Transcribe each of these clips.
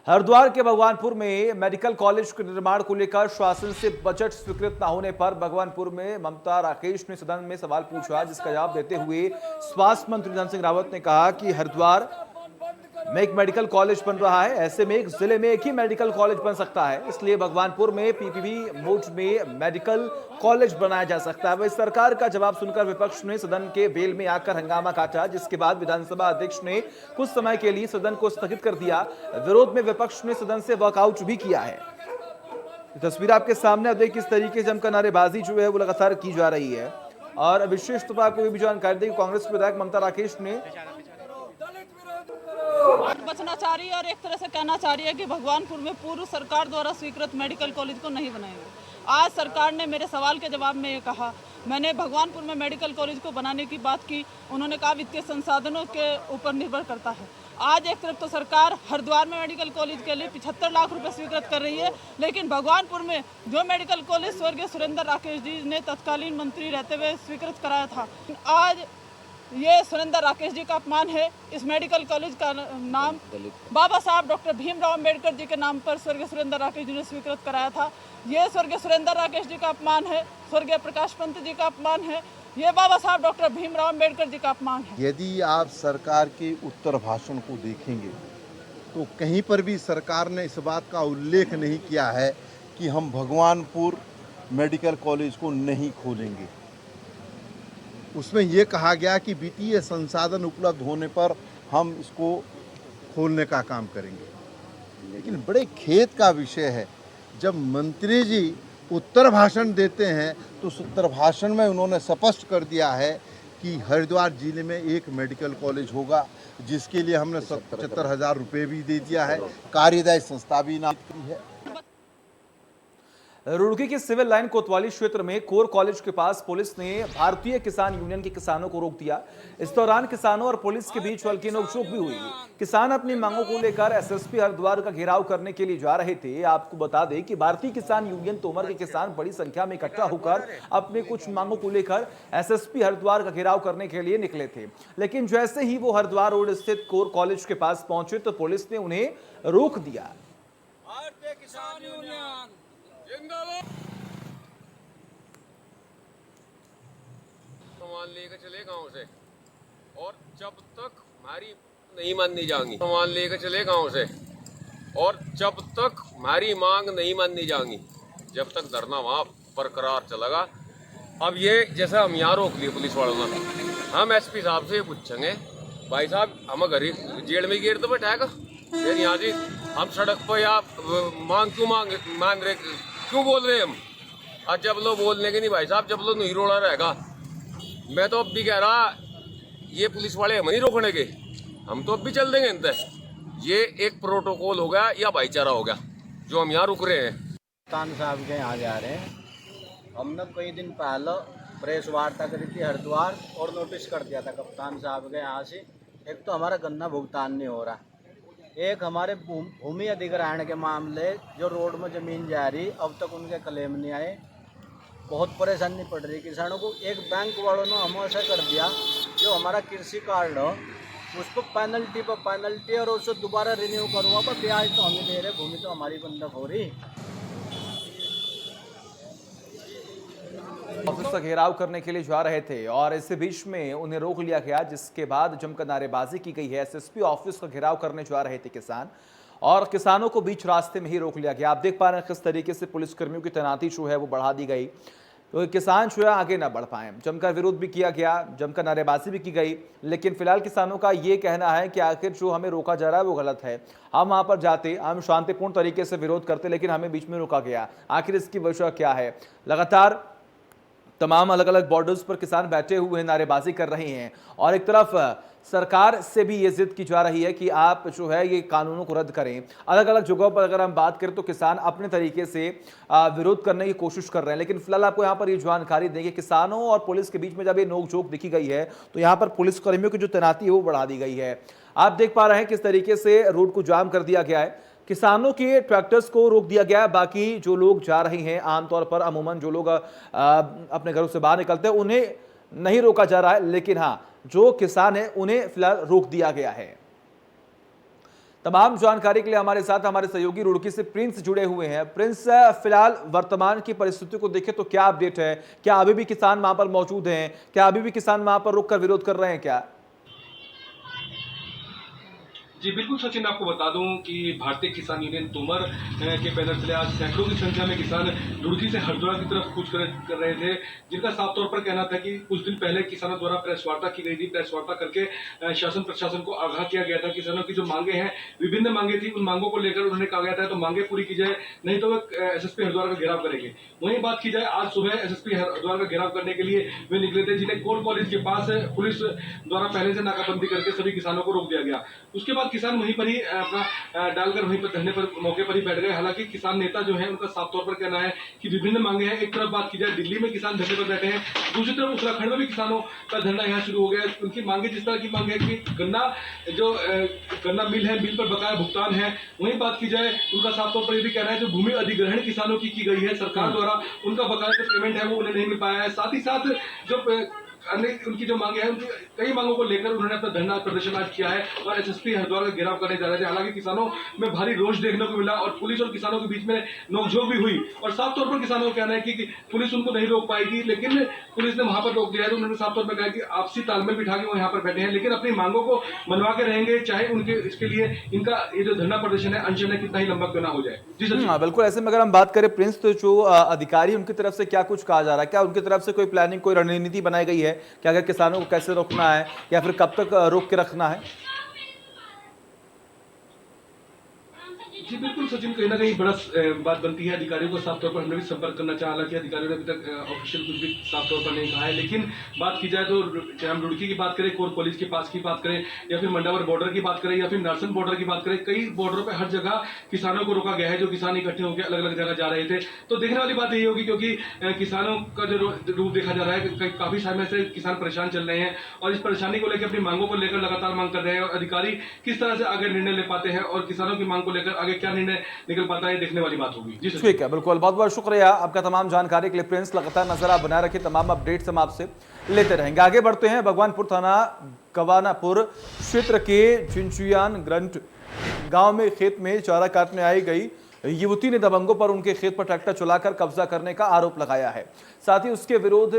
हरिद्वार के भगवानपुर में medical college के निर्माण को लेकर शासन से बजट स्वीकृत न होने पर भगवानपुर में ममता राकेश ने सदन में सवाल पूछा, जिसका जवाब देते हुए स्वास्थ्य मंत्री धन सिंह रावत ने कहा कि हरिद्वार में एक मेडिकल कॉलेज बन रहा है, ऐसे में एक जिले में एक ही मेडिकल कॉलेज बन सकता है, इसलिए भगवानपुर में पीपीपी मोड में मेडिकल कॉलेज बनाया जा सकता है। वही सरकार का जवाब सुनकर विपक्ष ने सदन के वेल में आकर हंगामा काटा, जिसके बाद विधानसभा अध्यक्ष ने कुछ समय के लिए सदन को स्थगित कर दिया। विरोध में विपक्ष ने सदन से वॉकआउट भी किया है। तस्वीर आपके सामने अब देखिए, किस तरीके से जमकर नारेबाजी जो है वो लगातार की जा रही है। और विशेष तौर पर आपको ये भी जानकारी दी, कांग्रेस विधायक ममता राकेश ने बचना चाह रही है और एक तरह से कहना चाह रही है कि भगवानपुर में पूर्व सरकार द्वारा स्वीकृत मेडिकल कॉलेज को नहीं बनाएंगे। आज सरकार ने मेरे सवाल के जवाब में ये कहा, मैंने भगवानपुर में मेडिकल कॉलेज को बनाने की बात की, उन्होंने कहा वित्तीय संसाधनों के ऊपर निर्भर करता है। आज एक तरफ तो सरकार हरिद्वार में मेडिकल कॉलेज के लिए 75 लाख रुपए स्वीकृत कर रही है, लेकिन भगवानपुर में जो मेडिकल कॉलेज स्वर्गीय सुरेंद्र राकेश जी ने तत्कालीन मंत्री रहते हुए स्वीकृत कराया था, आज ये सुरेंद्र राकेश जी का अपमान है। इस मेडिकल कॉलेज का नाम बाबा साहब डॉक्टर भीमराव अंबेडकर जी के नाम पर स्वर्गीय सुरेंद्र राकेश जी ने स्वीकृत कराया था। ये स्वर्गीय सुरेंद्र राकेश जी का अपमान है, स्वर्गीय प्रकाश पंत जी का अपमान है, ये बाबा साहब डॉक्टर भीमराव अंबेडकर जी का अपमान है। यदि आप सरकार के उत्तर भाषण को देखेंगे तो कहीं पर भी सरकार ने इस बात का उल्लेख नहीं किया है कि हम भगवानपुर मेडिकल कॉलेज को नहीं खोलेंगे। उसमें ये कहा गया कि वित्तीय संसाधन उपलब्ध होने पर हम इसको खोलने का काम करेंगे। लेकिन बड़े खेद का विषय है, जब मंत्री जी उत्तर भाषण देते हैं तो उस उत्तर भाषण में उन्होंने स्पष्ट कर दिया है कि हरिद्वार जिले में एक मेडिकल कॉलेज होगा, जिसके लिए हमने 75,000 रुपये भी दे दिया है, कार्यदायी संस्था भी नामित की है। रुड़की के सिविल लाइन कोतवाली क्षेत्र में कोर कॉलेज के पास पुलिस ने भारतीय किसान यूनियन के किसानों को रोक दिया। इस दौरान किसानों और पुलिस के बीच हल्की नोकझोंक भी हुई। किसान अपनी मांगों को लेकर एसएसपी हरिद्वार का घेराव करने के लिए जा रहे थे। आपको बता दें कि भारतीय किसान यूनियन तोमर के किसान बड़ी संख्या में इकट्ठा होकर अपने कुछ मांगों को लेकर एसएसपी हरिद्वार का घेराव करने के लिए निकले थे, लेकिन जैसे ही वो हरिद्वार रोड स्थित कोर कॉलेज के पास पहुंचे तो पुलिस ने उन्हें रोक दिया। भारतीय किसान यूनियन सामान लेकर चले गांव से, और जब तक हमारी नहीं मानी जाएंगी, सामान लेकर चले गांव से, और जब तक हमारी मांग नहीं मानी जाएंगी, जब तक धरना वहां बरकरार चलेगा। अब ये जैसा हम यहाँ रोक लिए पुलिस वालों ने, हम एसपी साहब से पूछेंगे, भाई साहब हम घर जेल में गिर तो बैठाएगा, फिर यहाँ से हम सड़क पर या मांग क्यों मान रहे, क्यों बोल रहे हम? आज जब लोग बोलने के नहीं भाई साहब, जब लोग नहीं रोड़ा रहेगा। मैं तो अब भी कह रहा, ये पुलिस वाले हम नहीं रोकने के, हम तो अब भी चल देंगे इनसे। ये एक प्रोटोकॉल हो गया या भाईचारा हो गया जो हम यहाँ रुक रहे हैं। कप्तान साहब के यहाँ जा रहे हैं। हमने कई दिन पहले प्रेस वार्ता करी थी हरिद्वार और नोटिस कर दिया था कप्तान साहब के यहाँ से। एक तो हमारा गन्ना भुगतान नहीं हो रहा, एक हमारे भूमि अधिग्रहण के मामले, जो रोड में ज़मीन जा रही अब तक उनके क्लेम नहीं आए, बहुत परेशानी पड़ रही किसानों को। एक बैंक वालों ने हमें ऐसा कर दिया, जो हमारा कृषि कार्ड हो उसको पेनल्टी पर पेनल्टी, और उसको दोबारा रिन्यू करूँगा पर ब्याज तो हमें दे रहे, भूमि तो हमारी बंधक हो रही। ऑफिस का घेराव करने के लिए जा रहे थे और इसी बीच में उन्हें रोक लिया गया, जिसके बाद जमकर नारेबाजी की गई है। एसएसपी ऑफिस का घेराव करने जा रहे थे किसान, और किसानों को बीच रास्ते में ही रोक लिया गया। आप देख पा रहे हैं किस तरीके से पुलिसकर्मियों की तैनाती जो है वो बढ़ा दी गई, तो किसान जो है आगे ना बढ़ पाए। जमकर विरोध भी किया गया, जमकर नारेबाजी भी की गई, लेकिन फिलहाल किसानों का ये कहना है कि आखिर जो हमें रोका जा रहा है वो गलत है। हम वहां पर जाते, हम शांतिपूर्ण तरीके से विरोध करते, लेकिन हमें बीच में रोका गया। आखिर इसकी वजह क्या है? लगातार तमाम अलग अलग बॉर्डर्स पर किसान बैठे हुए हैं, नारेबाजी कर रहे हैं, और एक तरफ सरकार से भी ये जिद की जा रही है कि आप जो है ये कानूनों को रद्द करें। अलग अलग जगहों पर अगर हम बात करें तो किसान अपने तरीके से विरोध करने की कोशिश कर रहे हैं, लेकिन फिलहाल आपको यहाँ पर ये जानकारी देंगे, किसानों और पुलिस के बीच में जब ये नोकझोंक दिखी गई है तो यहाँ पर पुलिसकर्मियों की जो तैनाती है वो बढ़ा दी गई है। आप देख पा रहे हैं किस तरीके से रोड को जाम कर दिया गया है, किसानों के ट्रैक्टर्स को रोक दिया गया है। बाकी जो लोग जा रहे हैं, आमतौर पर अमूमन जो लोग अपने घरों से बाहर निकलते हैं उन्हें नहीं रोका जा रहा है, लेकिन हाँ जो किसान है उन्हें फिलहाल रोक दिया गया है। तमाम जानकारी के लिए हमारे साथ हमारे सहयोगी रुड़की से प्रिंस जुड़े हुए हैं। प्रिंस, फिलहाल वर्तमान की परिस्थिति को देखें तो क्या अपडेट है? क्या अभी भी किसान वहां पर मौजूद हैं? क्या अभी भी किसान वहां पर रुककर विरोध कर रहे हैं क्या? जी बिल्कुल सचिन, आपको बता दूं कि भारतीय किसान यूनियन तोमर के बैनर तले आज सैकड़ों की संख्या में किसान रुड़की से हरिद्वार की तरफ कूच कर रहे थे, जिनका साफ तौर पर कहना था कि कुछ दिन पहले किसानों द्वारा प्रेस वार्ता की गई थी। प्रेस वार्ता करके शासन प्रशासन को आगाह किया गया था। किसानों की जो मांगे हैं, विभिन्न मांगे थी, उन मांगों को लेकर उन्होंने कहा गया था तो मांगे पूरी की जाए, नहीं तो वे एसएसपी हरिद्वार का घेराव करेंगे। वहीं बात की जाए, आज सुबह एसएसपी हरिद्वार का घेराव करने के लिए वे निकले थे, जिन्हें कोल कॉलेज के पास पुलिस द्वारा पहले से नाकाबंदी करके सभी किसानों को रोक दिया गया। उसके बाद किसान वहीं पर ही अपना डालकर वहीं पर धरने पर मौके पर ही बैठ गए। हालांकि किसान नेता जो है, उनका साफ तौर पर कहना है कि विभिन्न मांगे हैं। एक तरफ बात की जाए, दिल्ली में किसान धरने पर बैठे हैं, दूसरी तरफ उत्तराखंड में भी किसानों का धरना यहाँ शुरू हो गया है। उनकी मांगे जिस तरह की मांग है कि गन्ना मिल है, मिल पर बकाया भुगतान है। वहीं बात की जाए, उनका साफ तौर पर यह भी कहना है जो भूमि अधिग्रहण किसानों की गई है सरकार द्वारा, उनका बकाया जो पेमेंट है वो उन्हें नहीं मिल पाया है। साथ ही साथ जो अन्य उनकी जो मांगे हैं, उनकी कई मांगों को लेकर उन्होंने अपना धरना प्रदर्शन आज किया है और एसएसपी हरिद्वार का घेराव करने जा रहे थे। हालांकि किसानों में भारी रोष देखने को मिला और पुलिस और किसानों के बीच में नोकझोंक भी हुई और साफ तौर पर किसानों का कहना है कि पुलिस उनको नहीं रोक पाएगी, लेकिन पुलिस ने वहां पर रोक दिया है। तो उन्होंने साफ तौर पर कहा कि आपसी तालमेल बिठा के वो यहाँ पर बैठे हैं, लेकिन अपनी मांगों को मनवा के रहेंगे, चाहे उनके इसके लिए इनका ये जो धरना प्रदर्शन है, अनशन है, कितना ही लंबा क्यों ना हो जाए। जी सर। बिल्कुल। ऐसे में अगर हम बात करें प्रिंस, तो जो अधिकारी उनकी तरफ से क्या कुछ कहा जा रहा है? क्या उनकी तरफ से कोई प्लानिंग, कोई रणनीति बनाई गई है कि अगर किसानों को कैसे रोकना है या फिर कब तक रोक के रखना है? जी बिल्कुल सचिन, कहीं ना कहीं बड़ा बात बनती है। अधिकारियों को साफ तौर पर हमने भी संपर्क करना चाहा, हालांकि अधिकारियों ने अभी तक ऑफिशियल कुछ भी साफ तौर पर नहीं कहा है। लेकिन बात की जाए तो चाहे हम रुड़की की बात करें, कोर कॉलेज के पास की बात करें, या फिर मंडावर बॉर्डर की बात करें, या फिर नारसन बॉर्डर की बात करें, कई बॉर्डरों पर हर जगह किसानों को रोका गया है। जो किसान इकट्ठे होकर अलग अलग जगह जा रहे थे, तो देखने वाली बात यही होगी, क्योंकि किसानों का जो रूप देखा जा रहा है, काफी समय से किसान परेशान चल रहे हैं और इस परेशानी को लेकर, अपनी मांगों को लेकर लगातार मांग कर रहे हैं। और अधिकारी किस तरह से आगे निर्णय ले पाते हैं और किसानों की मांग को लेकर आगे क्या निर्णय निकल पाता है, देखने वाली बात होगी। जी ठीक है, बिल्कुल। बहुत बहुत शुक्रिया आपका तमाम जानकारी के लिए प्रिंस। लगातार नजर आप बनाए रखिए, तमाम अपडेट्स हम आपसे लेते रहेंगे। आगे बढ़ते हैं। भगवानपुर थाना कवानापुर क्षेत्र के चिंचुयान ग्रंट गांव में खेत में चारा काटने आई गई युवती ने दबंगों पर उनके खेत पर ट्रैक्टर चलाकर कब्जा करने का आरोप लगाया है। साथ ही उसके विरोध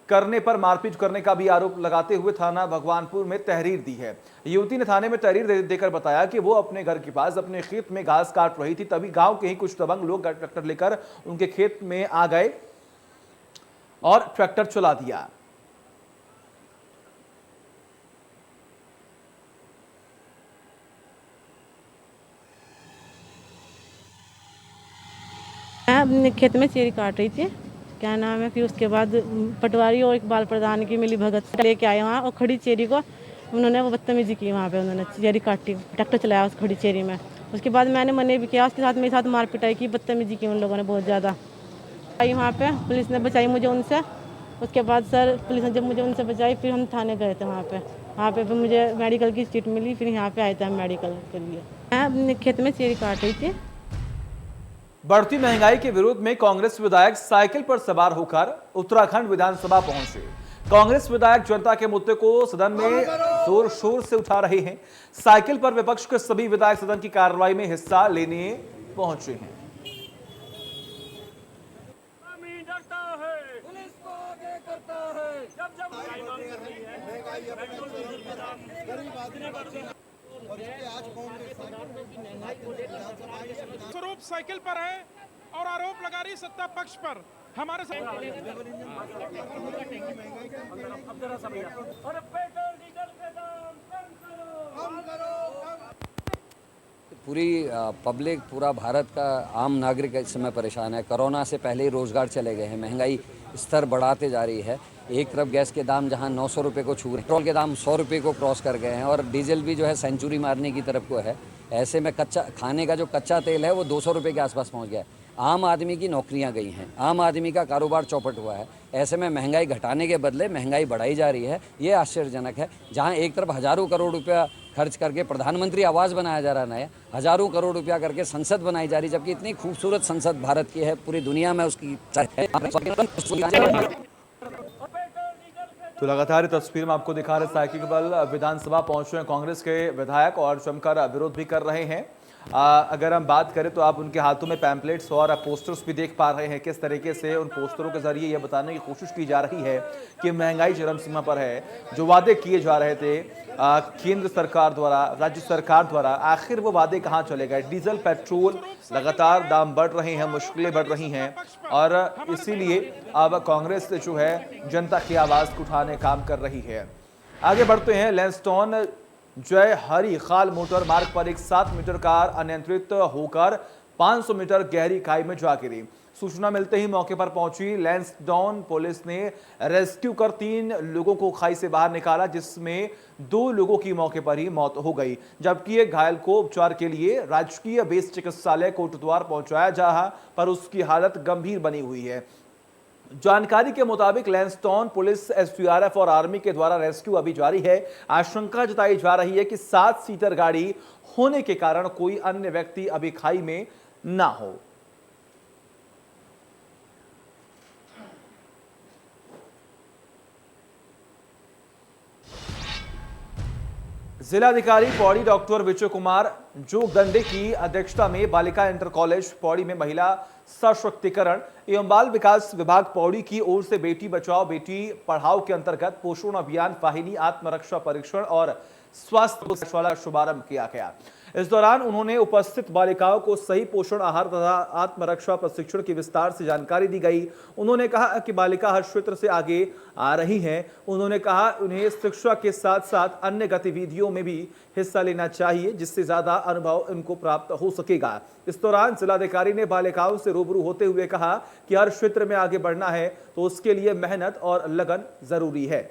करने पर मारपीट करने का भी आरोप लगाते हुए थाना भगवानपुर में तहरीर दी है। युवती ने थाने में तहरीर देकर बताया कि वो अपने घर के पास अपने खेत में घास काट रही थी, तभी गांव के ही कुछ दबंग लोग ट्रैक्टर लेकर उनके खेत में आ गए और ट्रैक्टर चला दिया। मैं अपने खेत में चेरी काट रही थी, क्या नाम है, फिर उसके बाद पटवारी और इकबाल प्रधान की मिली भगत लेके आए वहाँ और खड़ी चेरी को उन्होंने वो बदतमीजी की। वहाँ पे उन्होंने चेरी काटी, ट्रैक्टर चलाया उस खड़ी चेरी में। उसके बाद मैंने मने भी किया, उसके साथ मेरे साथ मार पिटाई की, बदतमीजी की उन लोगों ने बहुत ज़्यादा। वहाँ पे पुलिस ने बचाई मुझे उनसे। उसके बाद सर पुलिस ने जब मुझे उनसे बचाई, फिर हम थाने गए थे। वहाँ पे फिर मुझे मेडिकल की सीट मिली, फिर यहाँ पे आए थे हम मेडिकल के लिए। मैं अपने खेत में चेरी काट रही थी। बढ़ती महंगाई के विरोध में कांग्रेस विधायक साइकिल पर सवार होकर उत्तराखंड विधानसभा पहुंचे। कांग्रेस विधायक जनता के मुद्दे को सदन में जोर शोर से उठा रहे हैं। साइकिल पर विपक्ष के सभी विधायक सदन की कार्रवाई में हिस्सा लेने पहुंचे हैं। स्वरूप साइकिल पर है और आरोप लगा रही सत्ता पक्ष पर। हमारे पूरी पब्लिक, पूरा भारत का आम नागरिक इस समय परेशान है। कोरोना से पहले ही रोजगार चले गए हैं, महंगाई स्तर बढ़ाते जा रही है। एक तरफ गैस के दाम जहां 900 रुपये को छू रहे हैं, पेट्रोल के दाम 100 रुपये को क्रॉस कर गए हैं और डीजल भी जो है सेंचुरी मारने की तरफ को है। ऐसे में कच्चा खाने का जो कच्चा तेल है वो 200 रुपये के आसपास पहुंच गया है। आम आदमी की नौकरियां गई हैं, आम आदमी का कारोबार चौपट हुआ है। ऐसे में महंगाई घटाने के बदले महंगाई बढ़ाई जा रही है, ये आश्चर्यजनक है। जहां एक तरफ हज़ारों करोड़ रुपया खर्च करके प्रधानमंत्री आवास बनाया जा रहा है नया, हज़ारों करोड़ रुपया करके संसद बनाई जा रही, जबकि इतनी खूबसूरत संसद भारत की है, पूरी दुनिया में उसकी तो लगातार तस्वीर में आपको दिखा रहे साइकिल बल विधानसभा पहुंचे हैं कांग्रेस के विधायक और जमकर विरोध भी कर रहे हैं। अगर हम बात करें तो आप उनके हाथों में पैम्पलेट्स और पोस्टर्स भी देख पा रहे हैं। किस तरीके से उन पोस्टरों के जरिए यह बताने की कोशिश की जा रही है कि महंगाई चरम सीमा पर है। जो वादे किए जा रहे थे केंद्र सरकार द्वारा, राज्य सरकार द्वारा, आखिर वो वादे कहां चले गए। डीजल पेट्रोल लगातार दाम बढ़ रहे हैं, मुश्किलें बढ़ रही हैं और इसीलिए अब कांग्रेस जो है जनता की आवाज को उठाने काम कर रही है। आगे बढ़ते हैं। लैंसडाउन जय हरी खाल मोटर मार्ग पर एक 7 मीटर कार अनियंत्रित होकर 500 मीटर गहरी खाई में जा गिरी। सूचना मिलते ही मौके पर पहुंची लैंसडाउन पुलिस ने रेस्क्यू कर 3 लोगों को खाई से बाहर निकाला, जिसमें 2 लोगों की मौके पर ही मौत हो गई, जबकि एक घायल को उपचार के लिए राजकीय बेस चिकित्सालय कोटद्वार पहुंचाया, जहां पर उसकी हालत गंभीर बनी हुई है। जानकारी के मुताबिक लैंसडाउन पुलिस, एसडीआरएफ और आर्मी के द्वारा रेस्क्यू अभी जारी है। आशंका जताई जा रही है कि 7 सीटर गाड़ी होने के कारण कोई अन्य व्यक्ति अभी खाई में ना हो। जिलाधिकारी पौड़ी डॉक्टर विजय कुमार जोगदंडे की अध्यक्षता में बालिका इंटर कॉलेज पौड़ी में महिला सशक्तिकरण एवं बाल विकास विभाग पौड़ी की ओर से बेटी बचाओ बेटी पढ़ाओ के अंतर्गत पोषण अभियान, वाहिनी, आत्मरक्षा परीक्षण और स्वास्थ्य का शुभारंभ किया गया। इस दौरान उन्होंने उपस्थित बालिकाओं को सही पोषण आहार तथा आत्मरक्षा प्रशिक्षण की विस्तार से जानकारी दी गई। उन्होंने कहा कि बालिका हर क्षेत्र से आगे आ रही हैं। उन्होंने कहा उन्हें शिक्षा के साथ साथ अन्य गतिविधियों में भी हिस्सा लेना चाहिए, जिससे ज्यादा अनुभव इनको प्राप्त हो सकेगा। इस दौरान जिलाधिकारी ने बालिकाओं से रूबरू होते हुए कहा कि हर क्षेत्र में आगे बढ़ना है तो उसके लिए मेहनत और लगन जरूरी है।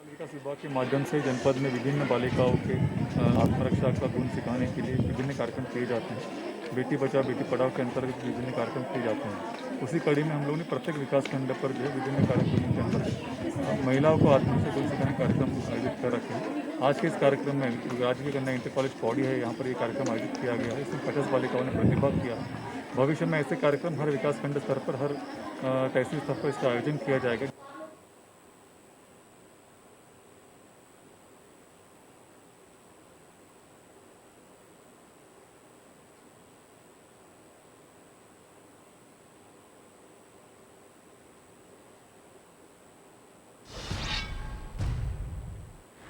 विकास विभाग के माध्यम से जनपद में विभिन्न बालिकाओं के आत्मरक्षा का गुण सिखाने के लिए विभिन्न कार्यक्रम किए जाते हैं। बेटी बचाओ बेटी पढ़ाओ के अंतर्गत विभिन्न कार्यक्रम किए जाते हैं। उसी कड़ी में हम लोगों ने प्रत्येक विकास खंड पर जो है विभिन्न कार्यक्रमों के अंदर महिलाओं को आत्मरक्षा गुण सिखाने कार्यक्रम आयोजित कर रखे हैं। आज के इस कार्यक्रम में राजकीय कन्या इंटर कॉलेज पौड़ी है, यहाँ पर ये कार्यक्रम आयोजित किया गया है। इसमें 50 बालिकाओं ने प्रतिभाग किया। भविष्य में ऐसे कार्यक्रम हर विकास खंड स्तर पर, हर तहसील स्तर पर इसका आयोजन किया जाएगा।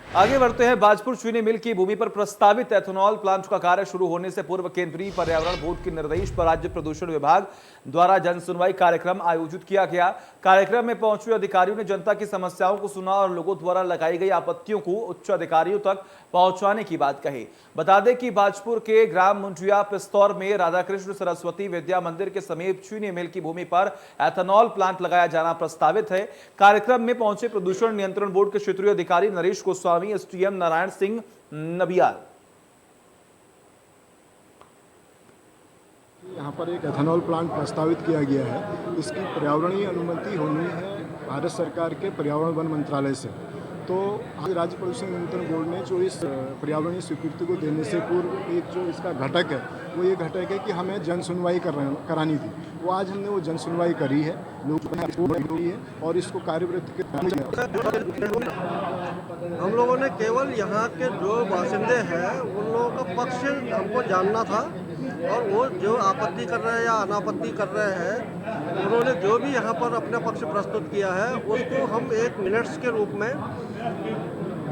आगे बढ़ते हैं। बाजपुर चीनी मिल की भूमि पर प्रस्तावित एथेनॉल प्लांट का कार्य शुरू होने से पूर्व केंद्रीय पर्यावरण बोर्ड के निर्देश पर राज्य प्रदूषण विभाग द्वारा जन सुनवाई कार्यक्रम आयोजित किया गया। कार्यक्रम में पहुंचे अधिकारियों ने जनता की समस्याओं को सुना और लोगों द्वारा लगाई गई आपत्तियों को उच्च अधिकारियों तक पहुंचाने की बात कही। बता दें कि बाजपुर के ग्राम मुंडिया पिस्तौर में राधाकृष्ण सरस्वती विद्या मंदिर के समीप चीनी मिल की भूमि पर एथेनॉल प्लांट लगाया जाना प्रस्तावित है। कार्यक्रम में पहुंचे प्रदूषण नियंत्रण बोर्ड के क्षेत्रीय अधिकारी नरेश गोस्वामी, एसडीएम नारायण सिंह नबियाल। यहाँ पर एक एथेनॉल प्लांट प्रस्तावित किया गया है। इसकी पर्यावरणीय अनुमति होनी है भारत सरकार के पर्यावरण वन मंत्रालय से। तो आज राज्य प्रदूषण नियंत्रण बोर्ड ने जो इस पर्यावरणीय स्वीकृति को देने से पूर्व एक जो इसका घटक है वो ये घटक है कि हमें जन सुनवाई करानी थी। वो आज हमने वो जन सुनवाई करी है, लोगों है और इसको कार्यवृत्ति हम लोगों ने केवल यहाँ के जो बासिंदे हैं उन लोगों का पक्ष हमको जानना था और वो जो आपत्ति कर रहे हैं या अनापत्ति कर रहे हैं, उन्होंने जो भी यहाँ पर अपना पक्ष प्रस्तुत किया है उसको हम एक मिनट्स के रूप में,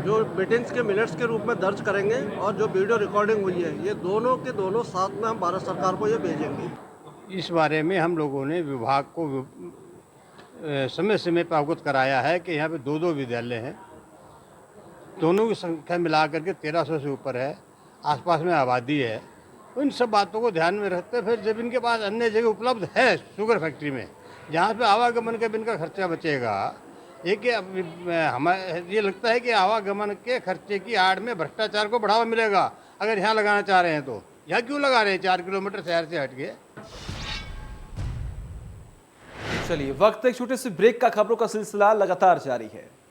जो मीटिंग्स के मिनट्स के रूप में दर्ज करेंगे और जो वीडियो रिकॉर्डिंग हुई है ये दोनों के दोनों साथ में हम भारत सरकार को ये भेजेंगे। इस बारे में हम लोगों ने विभाग को समय समय पर अवगत कराया है कि यहाँ पे 2 विद्यालय हैं, दोनों की संख्या मिलाकर के 1300 से ऊपर है, आसपास में आबादी है। इन सब बातों को ध्यान में रखते फिर जब इनके पास अन्य जगह उपलब्ध है शुगर फैक्ट्री में जहाँ पे आवागमन का इनका खर्चा बचेगा, एक हमें ये लगता है कि आवागमन के खर्चे की आड़ में भ्रष्टाचार को बढ़ावा मिलेगा। अगर यहाँ लगाना चाह रहे हैं तो यहाँ क्यों लगा रहे हैं 4 किलोमीटर शहर से हट के। चलिए वक्त एक छोटे से ब्रेक का, खबरों का सिलसिला लगातार जारी है।